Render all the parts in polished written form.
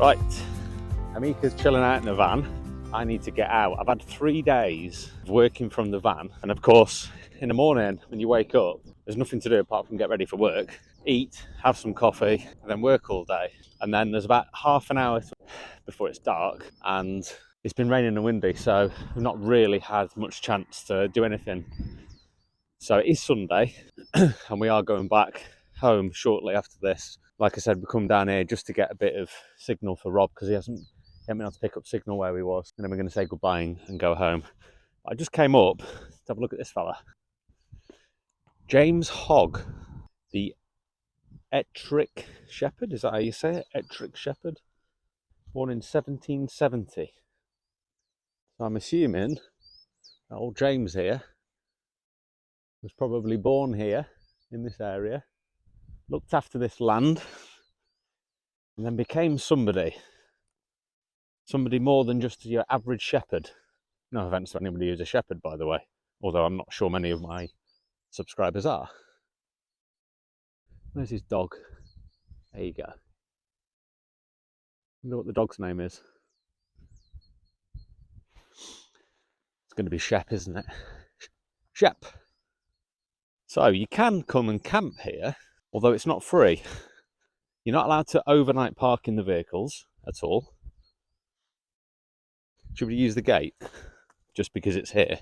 Right, Amika's chilling out in the van. I need to get out. I've had 3 days of working from the van, and of course in the morning when you wake up there's nothing to do apart from get ready for work, eat, have some coffee, and then work all day. And then there's about half an hour before it's dark, and it's been raining and windy, so I've not really had much chance to do anything. So it is Sunday and we are going back home shortly after this. Like I said, we come down here just to get a bit of signal for Rob, because he hasn't been able to pick up signal where he was, and then we're going to say goodbye and go home. I just came up to have a look at this fella, James Hogg, the Ettrick Shepherd. Is that how you say it? Ettrick Shepherd, born in 1770. So I'm assuming that old James here was probably born here in this area, looked after this land, and then became somebody more than just your average shepherd. No offence to anybody who's a shepherd, by the way, although I'm not sure many of my subscribers are. Where's his dog? There you go. I wonder what the dog's name is. It's going to be Shep, isn't it? Shep. So you can come and camp here, although it's not free. You're not allowed to overnight park in the vehicles at all. Should we use the gate just because it's here?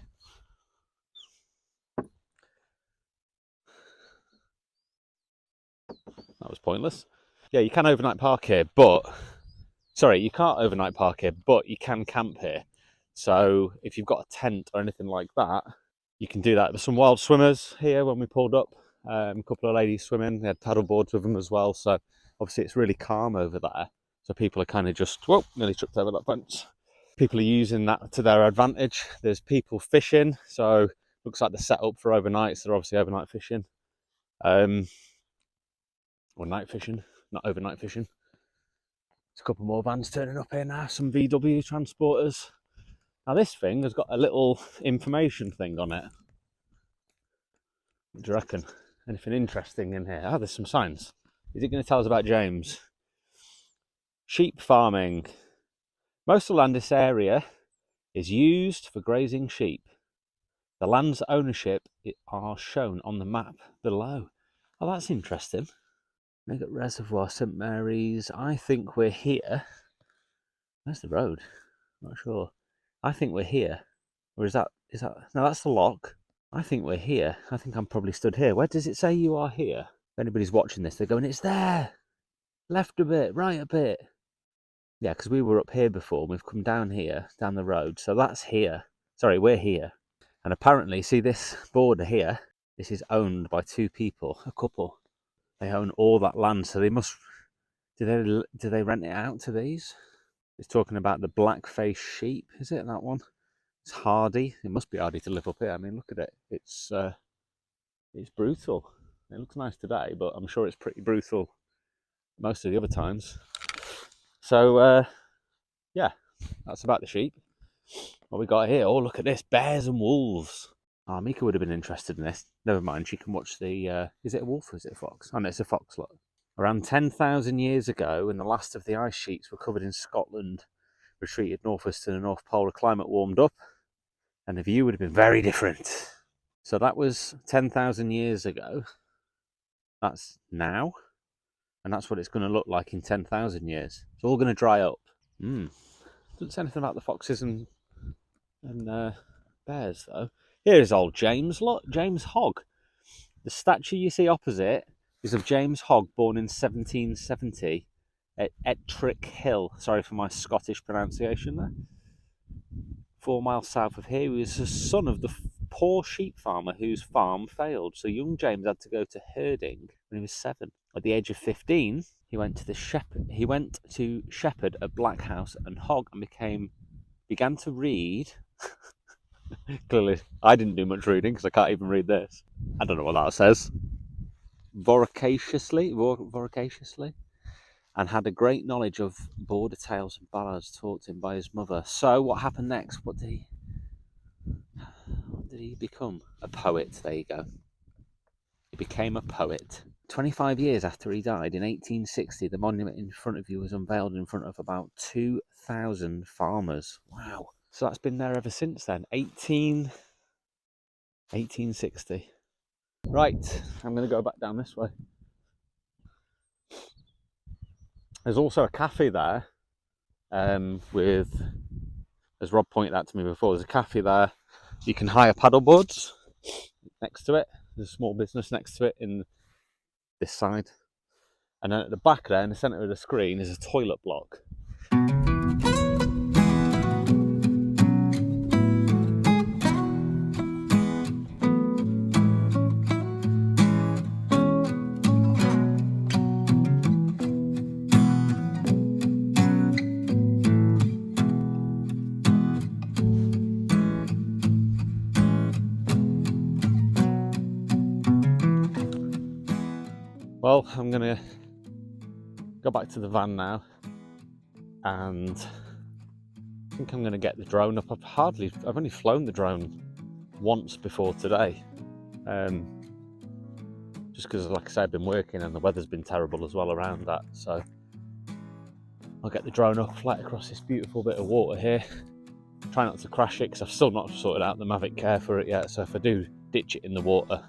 That was pointless. Yeah, you can overnight park here, but... Sorry, you can't overnight park here, but you can camp here. So if you've got a tent or anything like that, you can do that. There's some wild swimmers here when we pulled up. A couple of ladies swimming. They had paddle boards with them as well. So obviously it's really calm over there. So people are kind of just... Whoa, nearly tripped over that fence. People are using that to their advantage. There's people fishing. So looks like they're set up for overnights. They're obviously overnight fishing. Or night fishing, not overnight fishing. There's a couple more vans turning up here now, some VW transporters. Now this thing has got a little information thing on it. What do you reckon? Anything interesting in here? Oh, there's some signs. Is it going to tell us about James? Sheep farming. Most of the land in this area is used for grazing sheep. The land's ownership are shown on the map below. Oh, that's interesting. Look at Reservoir, St Mary's. I think we're here. Where's the road? Not sure. I think we're here. Or is that... No, that's the lock. I think we're here. I think I'm probably stood here. Where does it say you are here? If anybody's watching this, they're going, it's there. Left a bit, right a bit. Yeah, because we were up here before. We've come down here, down the road. So that's here. Sorry, we're here. And apparently, see this border here? This is owned by two people, a couple. They own all that land, so they must... Do they rent it out to these? It's talking about the black-faced sheep, is it, that one? It's hardy. It must be hardy to live up here. I mean, look at it. It's brutal. It looks nice today, but I'm sure it's pretty brutal most of the other times. So, yeah, that's about the sheep. What we got here? Oh, look at this. Bears and wolves. Oh, Amika would have been interested in this. Never mind, she can watch the... is it a wolf or is it a fox? Oh, no, it's a fox, look. Around 10,000 years ago, when the last of the ice sheets were covered in Scotland, retreated northwards to the North Pole, the climate warmed up, and the view would have been very different. So that was 10,000 years ago. That's now. And that's what it's going to look like in 10,000 years. It's all going to dry up. Doesn't say anything about the foxes and bears, though. Here's old James. Look, James Hogg. The statue you see opposite is of James Hogg, born in 1770 at Ettrick Hill. Sorry for my Scottish pronunciation there. 4 miles south of here. He was the son of the poor sheep farmer whose farm failed. So young James had to go to herding when he was 7. At the age of 15, he went to shepherd at Black House and Hogg and began to read. Clearly, I didn't do much reading because I can't even read this. I don't know what that says. Voraciously, and had a great knowledge of border tales and ballads taught him by his mother. So, what happened next? What did he become? A poet. There you go. He became a poet. 25 years after he died in 1860, the monument in front of you was unveiled in front of about 2,000 farmers. Wow. So that's been there ever since then. 1860. Right, I'm going to go back down this way. There's also a cafe there with, as Rob pointed out to me before, there's a cafe there. You can hire paddleboards next to it. There's a small business next to it in this side. And then at the back there, in the centre of the screen, is a toilet block. Well, I'm going to go back to the van now, and I think I'm going to get the drone up. I've only flown the drone once before today, just because, like I said, I've been working and the weather's been terrible as well around that. So I'll get the drone up, fly it across this beautiful bit of water here. Try not to crash it because I've still not sorted out the Mavic Care for it yet. So if I do ditch it in the water,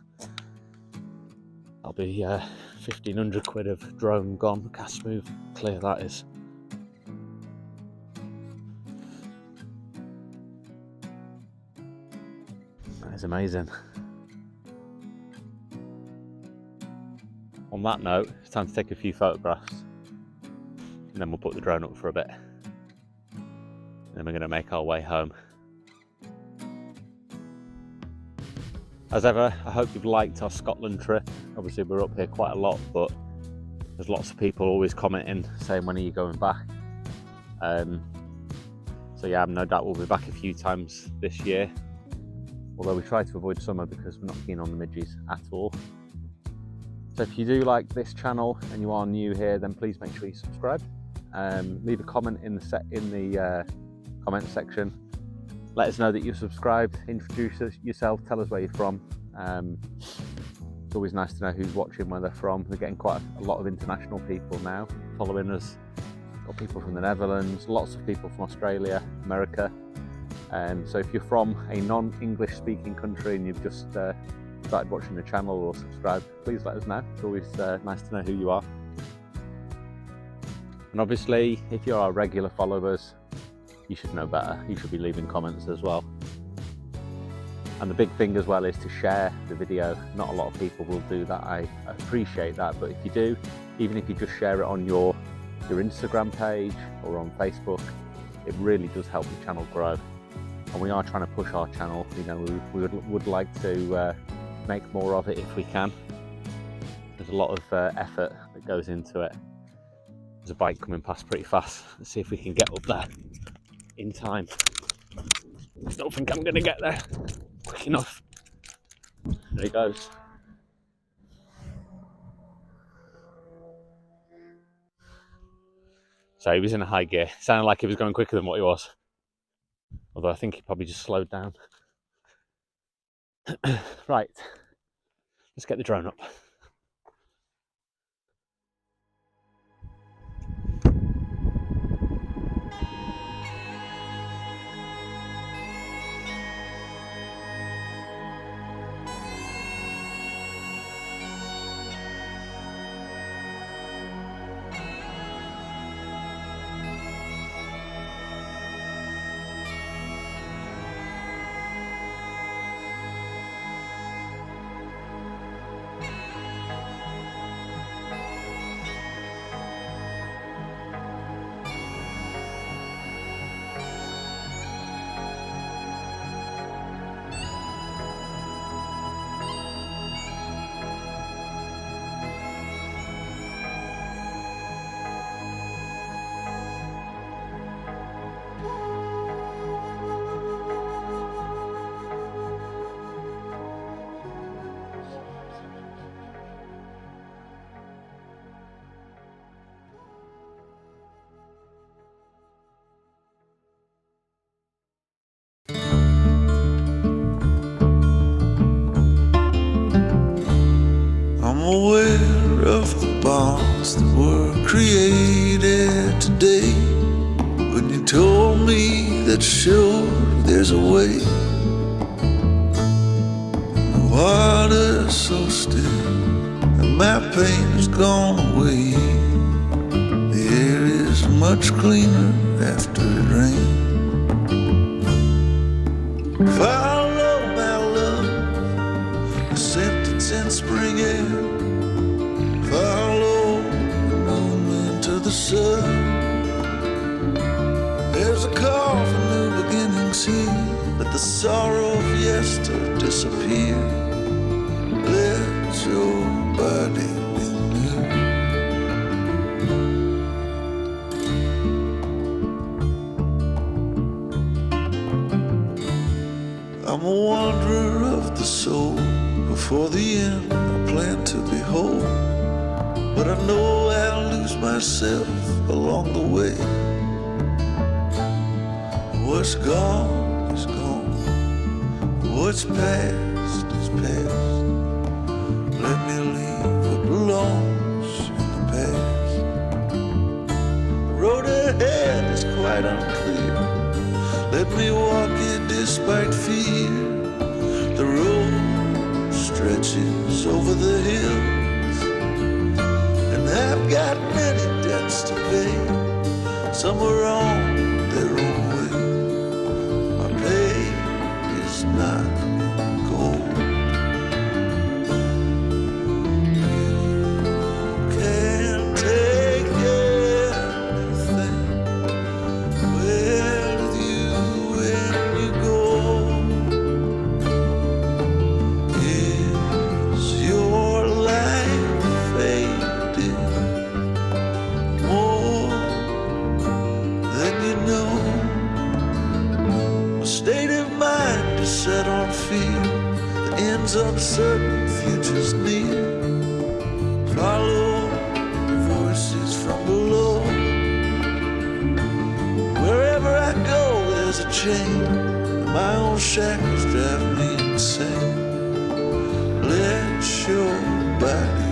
I'll be 1,500 quid of drone gone. Look how smooth, clear that is. That is amazing. On that note, it's time to take a few photographs, and then we'll put the drone up for a bit. Then we're going to make our way home. As ever, I hope you've liked our Scotland trip. Obviously we're up here quite a lot, but there's lots of people always commenting saying, when are you going back? So yeah, no doubt we'll be back a few times this year, although we try to avoid summer because we're not keen on the midges at all. So if you do like this channel and you are new here, then please make sure you subscribe. Leave a comment in the comment section. Let us know that you're subscribed, introduce yourself, tell us where you're from. It's always nice to know who's watching, where they're from. We're getting quite a lot of international people now following us. Got people from the Netherlands, lots of people from Australia, America. So if you're from a non-English speaking country and you've just started watching the channel or subscribed, please let us know. It's always nice to know who you are. And obviously, if you're our regular followers, you should know better. You should be leaving comments as well. And the big thing as well is to share the video. Not a lot of people will do that. I appreciate that, but if you do, even if you just share it on your Instagram page or on Facebook, it really does help the channel grow. And we are trying to push our channel. You know, we would like to make more of it if we can. There's a lot of effort that goes into it. There's a bike coming past pretty fast. Let's see if we can get up there in time. I don't think I'm going to get there quick enough. There he goes. So he was in a high gear. Sounded like he was going quicker than what he was. Although I think he probably just slowed down. Right, let's get the drone up. told me that sure there's a way. The water's so still and my pain has gone away. The air is much cleaner after it rains. Follow my love, the scent that's in spring air. Follow the moon into the sun. There's a call for new beginnings here. Let the sorrow of yester disappear. Let your body be new. I'm a wanderer of the soul. Before the end I plan to behold, but I know I'll lose myself along the way. What's gone is gone. What's past is past. Let me leave what belongs in the past. The road ahead is quite unclear. Let me walk it despite fear. The road stretches over the hills, and I've got many debts to pay. Some are on their own way. My pay is not gold. You can't take anything with you when you go. Is your life fading more than you know? A state of mind is set on fear. The end's uncertain, future's near. Follow the voices from below. Wherever I go, there's a chain. My own shackles drive me insane. Let your body